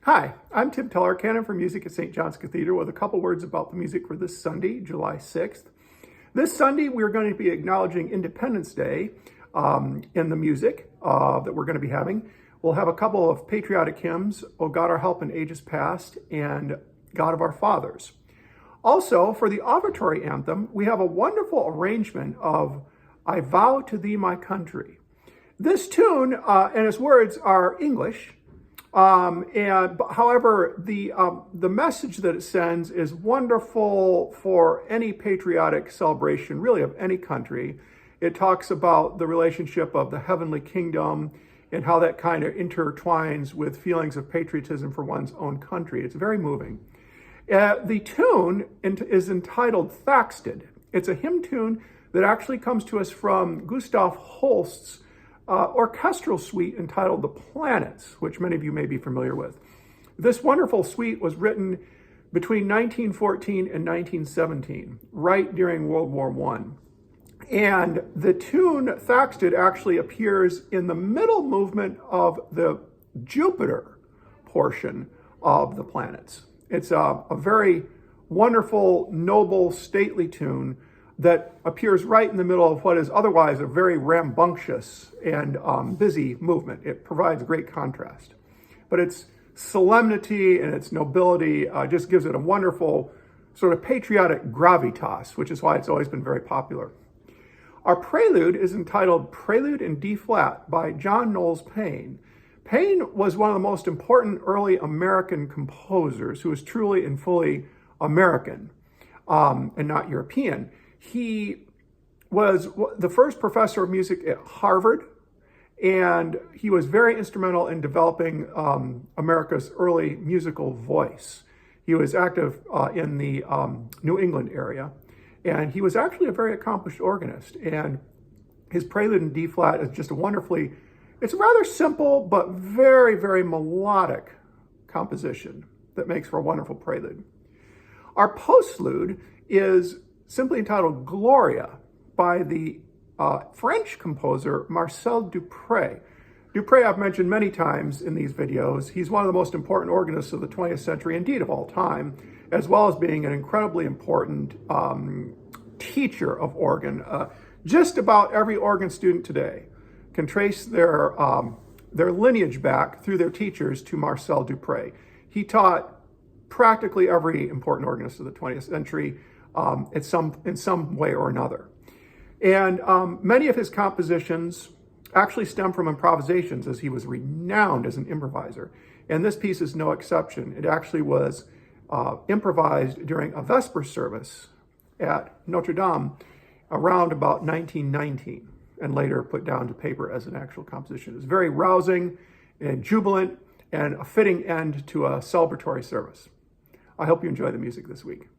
Hi, I'm Tim Tuller, canon for music at St. John's Cathedral, with a couple words about the music for this Sunday, July 6th. This Sunday, we're going to be acknowledging Independence Day in the music that we're going to be having. We'll have a couple of patriotic hymns, O God, Our Help in Ages Past, and God of Our Fathers. Also, for the offertory anthem, we have a wonderful arrangement of I Vow to Thee, My Country. This tune and its words are English, however, the message that it sends is wonderful for any patriotic celebration, really of any country. It talks about the relationship of the heavenly kingdom and how that kind of intertwines with feelings of patriotism for one's own country. It's very moving. The tune is entitled Thaxted. It's a hymn tune that actually comes to us from Gustav Holst's orchestral suite entitled The Planets, which many of you may be familiar with. This wonderful suite was written between 1914 and 1917, right during World War I. And the tune Thaxted actually appears in the middle movement of the Jupiter portion of The Planets. It's a very wonderful, noble, stately tune that appears right in the middle of what is otherwise a very rambunctious and busy movement. It provides great contrast. But its solemnity and its nobility just gives it a wonderful sort of patriotic gravitas, which is why it's always been very popular. Our prelude is entitled Prelude in D-flat by John Knowles Paine. Paine was one of the most important early American composers who was truly and fully American and not European. He was the first professor of music at Harvard, and he was very instrumental in developing America's early musical voice. He was active in the New England area, and he was actually a very accomplished organist. And his Prelude in D-flat is just it's a rather simple but very, very melodic composition that makes for a wonderful prelude. Our postlude is simply entitled Gloria by the French composer Marcel Dupré. Dupré I've mentioned many times in these videos. He's one of the most important organists of the 20th century, indeed of all time, as well as being an incredibly important teacher of organ. Just about every organ student today can trace their lineage back through their teachers to Marcel Dupré. He taught practically every important organist of the 20th century in some way or another. And many of his compositions actually stem from improvisations, as he was renowned as an improviser. And this piece is no exception. It actually was improvised during a Vesper service at Notre Dame around about 1919, and later put down to paper as an actual composition. It's very rousing and jubilant and a fitting end to a celebratory service. I hope you enjoy the music this week.